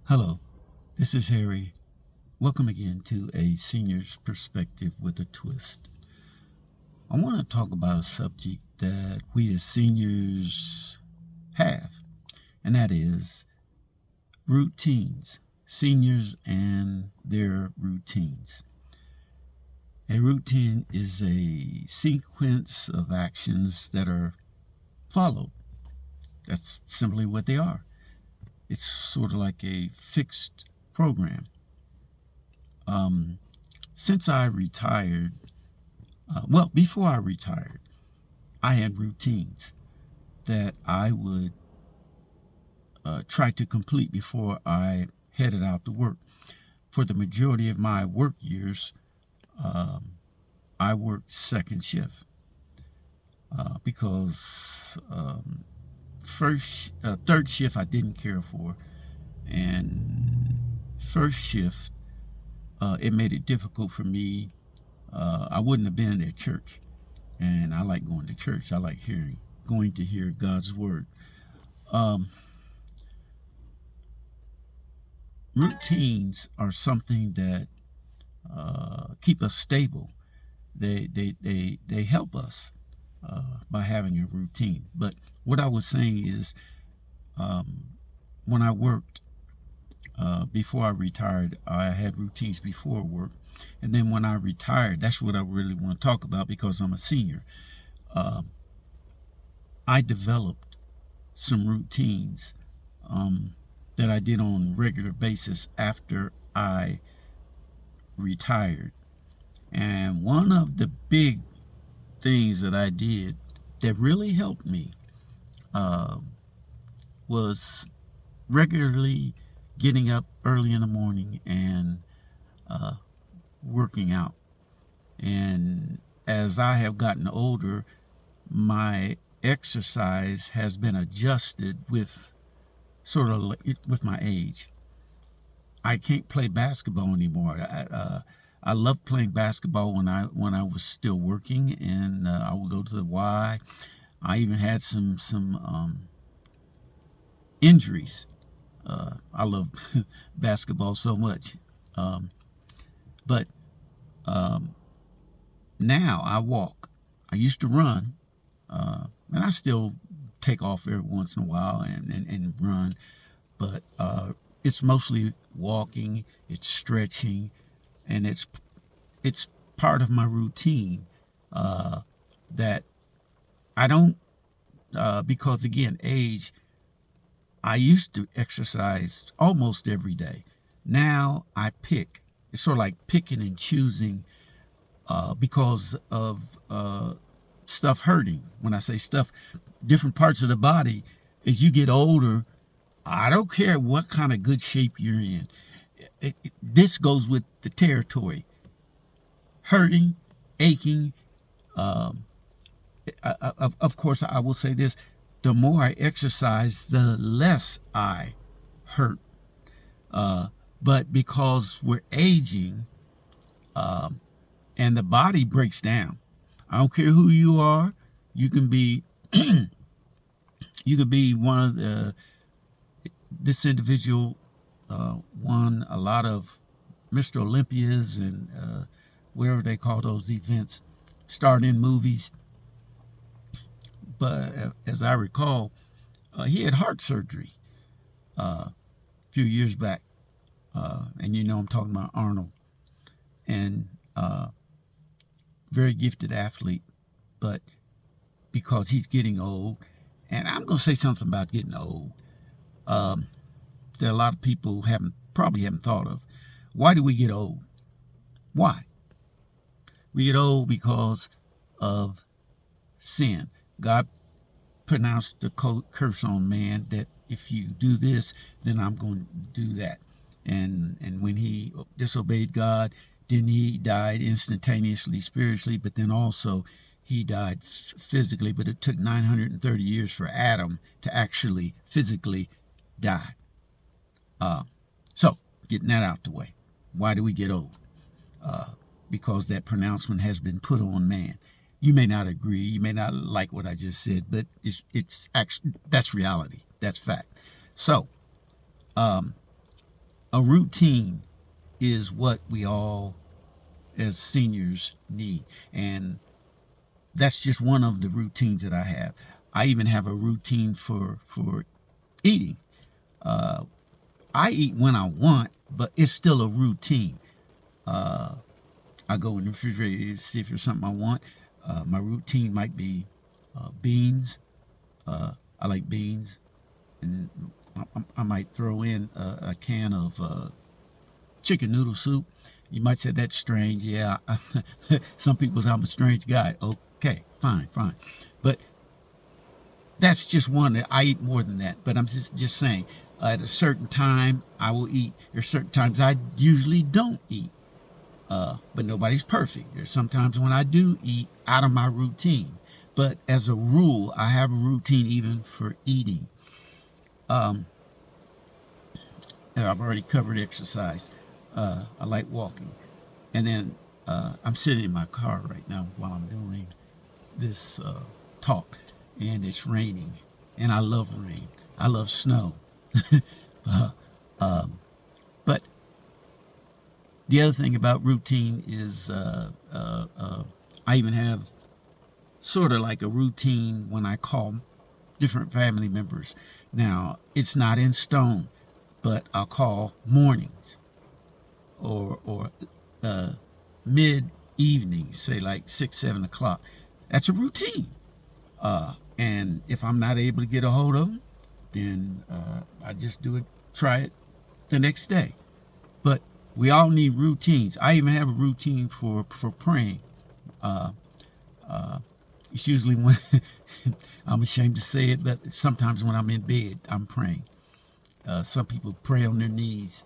Hello, this is Harry. Welcome again to A Senior's Perspective with a Twist. I want to talk about a subject that we as seniors have, and that is routines. Seniors and their routines. A routine is a sequence of actions that are followed. That's simply what they are. It's sort of like a fixed program. Since I retired, before I retired, I had routines that I would try to complete before I headed out to work. For the majority of my work years, I worked second shift because third shift I didn't care for, and first shift it made it difficult for me. I wouldn't have been at church, and I like going to church. I like going to hear God's word. Um, Routines are something that keep us stable. They help us by having a routine. But what I was saying is, when I worked before I retired, I had routines before work, and then when I retired, that's what I really want to talk about because I'm a senior. I developed some routines that I did on a regular basis after I retired. And one of the big things that I did that really helped me uh, was regularly getting up early in the morning and uh, working out. And as I have gotten older, my exercise has been adjusted with with my age. I can't play basketball anymore. I loved playing basketball when I was still working, and I would go to the Y. I even had some injuries. I love basketball so much, but um, now I walk. I used to run, and I still take off every once in a while and run, but it's mostly walking, it's stretching, and it's part of my routine that I don't because again age. I used to exercise almost every day. Now I pick. It's sort of like picking and choosing because of stuff hurting. When I say stuff, different parts of the body, as you get older, I don't care what kind of good shape you're in. This goes with the territory. Hurting, aching. Um, of course, I will say this: the more I exercise, the less I hurt. Uh, but because we're aging, um, and the body breaks down. I don't care who you are. You can be you could be one of the this individual won a lot of Mr. Olympias and whatever they call those events, starred in movies. But as I recall, he had heart surgery a few years back, and I'm talking about Arnold, and very gifted athlete, but because he's getting old, and I'm going to say something about getting old. Um, that a lot of people probably haven't thought of. Why do we get old? Why? We get old because of sin. God pronounced the curse on man that if you do this, then I'm going to do that. And when he disobeyed God, then he died instantaneously spiritually, but then also he died physically. But it took 930 years for Adam to actually physically die. So, getting that out the way. Why do we get old? Because that pronouncement has been put on man. You may not agree, you may not like what I just said, but it's actually that's reality. That's fact. So, A routine is what we all as seniors need. And that's just one of the routines that I have. I even have a routine for eating. Uh, I eat when I want, but it's still a routine. Uh, I go in the refrigerator to see if there's something I want. My routine might be beans. I like beans, and I might throw in a can of chicken noodle soup. You might say that's strange. Yeah, some people say I'm a strange guy. Okay, fine. But that's just one that I eat more than that. But I'm just saying, at a certain time I will eat. There's certain times I usually don't eat. But nobody's perfect. There's sometimes when I do eat out of my routine. But as a rule, I have a routine even for eating. Um, I've already covered exercise. I like walking. And then I'm sitting in my car right now while I'm doing this talk. And it's raining. And I love rain. I love snow. But the other thing about routine is I even have sort of like a routine when I call different family members. Now, it's not in stone, but I'll call mornings or mid evenings, say like 6, 7 o'clock. That's a routine. And if I'm not able to get a hold of them, then I just try it the next day. But we all need routines. I even have a routine for praying. It's usually when I'm ashamed to say it, but sometimes when I'm in bed, I'm praying. Some people pray on their knees.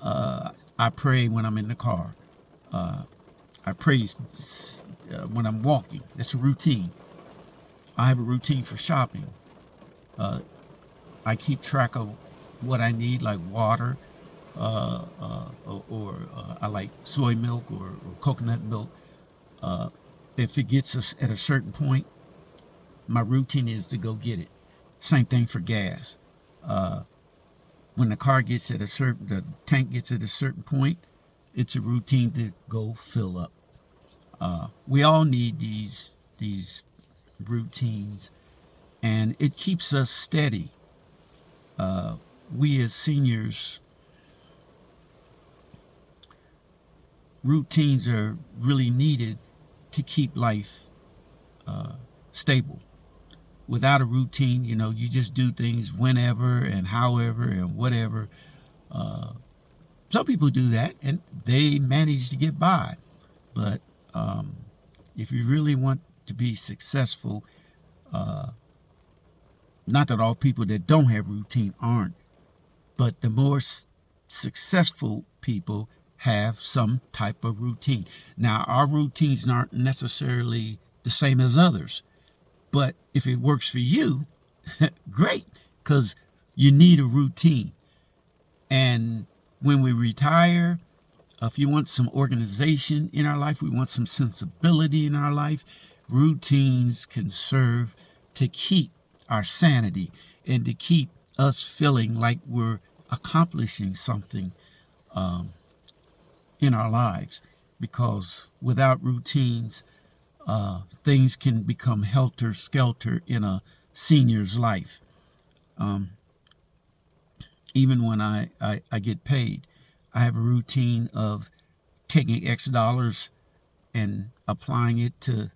I pray when I'm in the car. I pray when I'm walking. That's a routine. I have a routine for shopping. I keep track of what I need, like water, or I like soy milk or coconut milk. If it gets us at a certain point, my routine is to go get it. Same thing for gas. When the tank gets at a certain point, it's a routine to go fill up. We all need these routines, and it keeps us steady. We as seniors, routines are really needed to keep life stable. Without a routine, you just do things whenever and however and whatever. Some people do that and they manage to get by. But if you really want to be successful, not that all people that don't have routine aren't, but the more successful people have some type of routine. Now, our routines aren't necessarily the same as others, but if it works for you, great, because you need a routine. And when we retire, if you want some organization in our life, we want some sensibility in our life, routines can serve to keep our sanity and to keep us feeling like we're accomplishing something in our lives. Because without routines, things can become helter-skelter in a senior's life. Even when I get paid, I have a routine of taking X dollars and applying it to,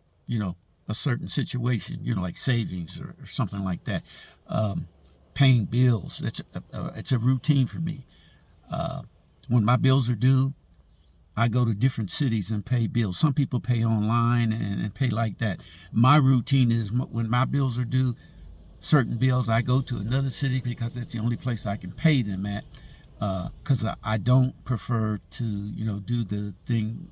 a certain situation, like savings or something like that. Paying bills, it's a routine for me. When my bills are due, I go to different cities and pay bills. Some people pay online and pay like that. My routine is when my bills are due, certain bills, I go to another city because it's the only place I can pay them at. Because I don't prefer to, do the thing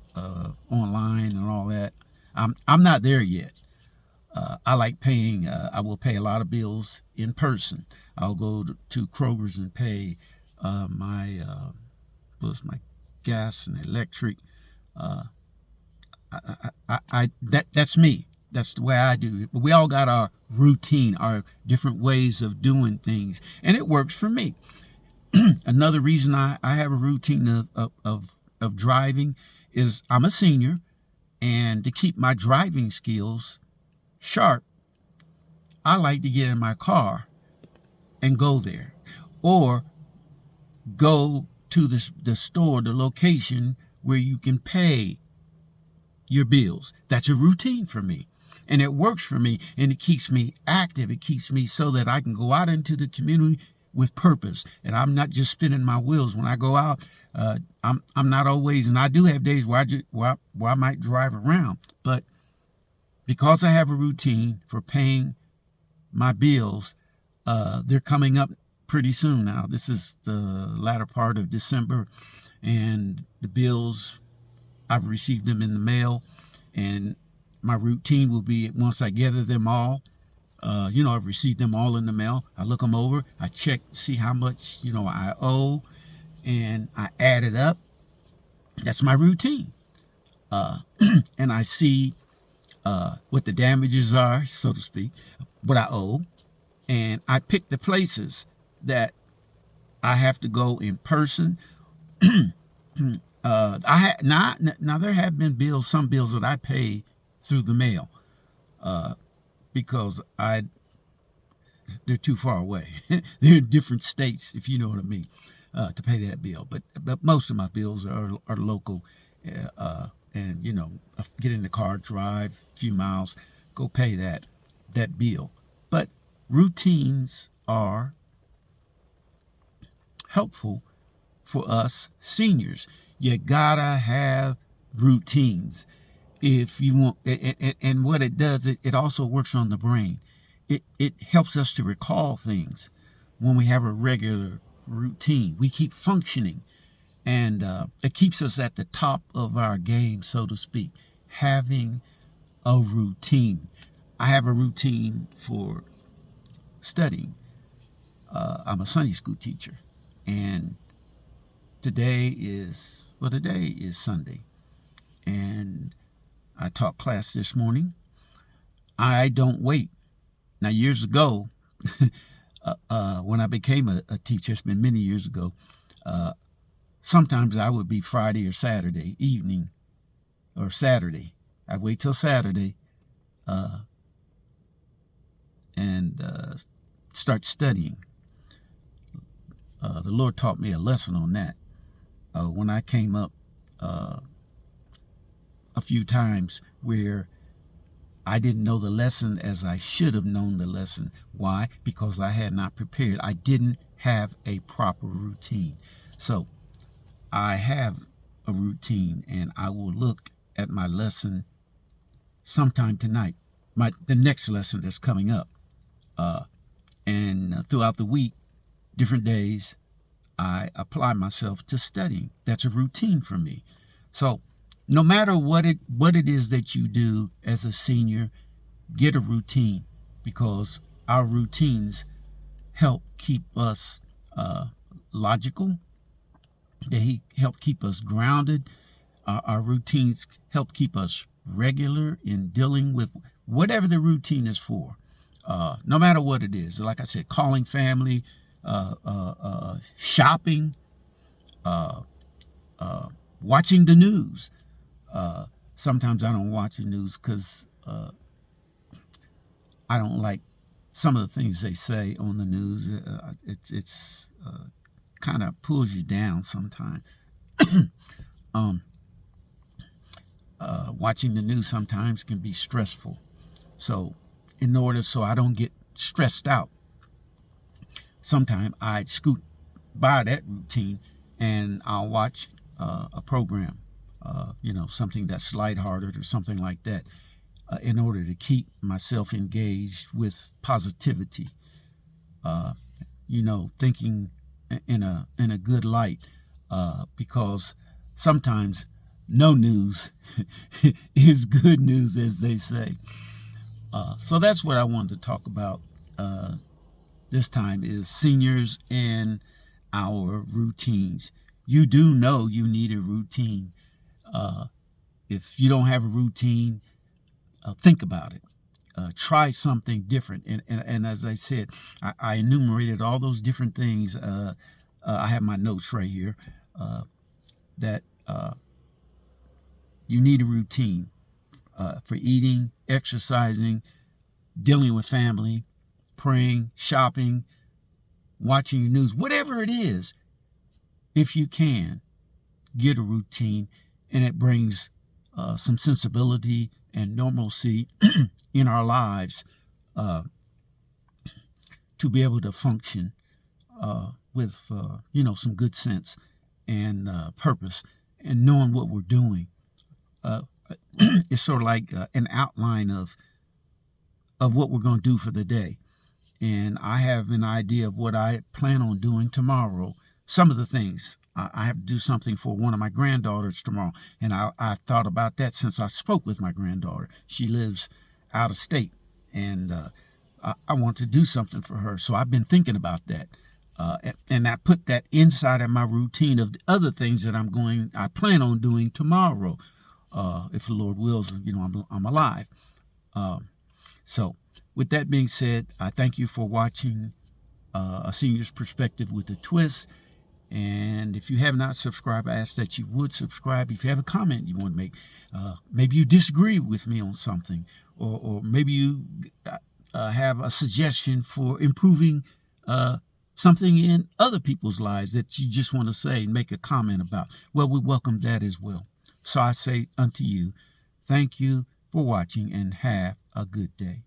online and all that. I'm not there yet. I like paying. I will pay a lot of bills in person. I'll go to Kroger's and pay my gas and electric. That's me. That's the way I do it. But we all got our routine, our different ways of doing things, and it works for me. Another reason I have a routine of driving is I'm a senior, and to keep my driving skills sharp, I like to get in my car and go there, or go to the store, the location where you can pay your bills. That's a routine for me. And it works for me, and it keeps me active. It keeps me so that I can go out into the community with purpose. And I'm not just spinning my wheels. When I go out, I'm not always, and I do have days where I might drive around. But because I have a routine for paying my bills, they're coming up pretty soon now. This is the latter part of December, and the bills, I've received them in the mail, and my routine will be, once I gather them all, I've received them all in the mail. I look them over, I check, see how much, I owe, and I add it up. That's my routine. And I see what the damages are, so to speak, what I owe, and I pick the places that I have to go in person. Now there have been some bills that I pay through the mail, because they're too far away. They're in different states, if you know what I mean, to pay that bill. But most of my bills are local, and get in the car, drive a few miles, go pay that bill. But routines are helpful for us seniors. You gotta have routines if you want, and what it does, it also works on the brain. It helps us to recall things when we have a regular routine. We keep functioning, and it keeps us at the top of our game, so to speak, having a routine. I have a routine for studying. I'm a Sunday school teacher, and today is Sunday, and I taught class this morning. I don't wait. Now, years ago, when I became a teacher, it's been many years ago, sometimes I would be Friday or Saturday evening, or Saturday. I'd wait till Saturday and start studying. The Lord taught me a lesson on that. When I came up a few times where I didn't know the lesson as I should have known the lesson. Why? Because I had not prepared. I didn't have a proper routine. So I have a routine, and I will look at my lesson sometime tonight, the next lesson that's coming up. And throughout the week, different days, I apply myself to studying. That's a routine for me. So no matter what it is that you do as a senior, get a routine, because our routines help keep us logical. They help keep us grounded. Our routines help keep us regular in dealing with whatever the routine is for. No matter what it is, like I said, calling family, shopping, watching the news. Sometimes I don't watch the news because I don't like some of the things they say on the news. It's kind of pulls you down sometimes. Watching the news sometimes can be stressful. So so I don't get stressed out, sometimes I'd scoot by that routine and I'll watch a program, something that's lighthearted or something like that, in order to keep myself engaged with positivity, thinking in a good light, because sometimes no news is good news, as they say. So that's what I wanted to talk about this time, is seniors and our routines. You do know you need a routine. If you don't have a routine, think about it. Try something different. And as I said, I enumerated all those different things I have my notes right here, that you need a routine for eating, exercising, dealing with family, praying, shopping, watching your news, whatever it is. If you can, get a routine, and it brings some sensibility and normalcy in our lives to be able to function with some good sense and purpose, and knowing what we're doing. It's sort of like an outline of what we're going to do for the day. And I have an idea of what I plan on doing tomorrow. Some of the things. I have to do something for one of my granddaughters tomorrow. And I've thought about that since I spoke with my granddaughter. She lives out of state. And I want to do something for her. So I've been thinking about that. And I put that inside of my routine of the other things that I plan on doing tomorrow. If the Lord wills, I'm alive. So with that being said, I thank you for watching A Senior's Perspective with a Twist. And if you have not subscribed, I ask that you would subscribe. If you have a comment you want to make, maybe you disagree with me on something, or maybe you have a suggestion for improving something in other people's lives that you just want to say and make a comment about, well, we welcome that as well. So I say unto you, thank you for watching and have a good day.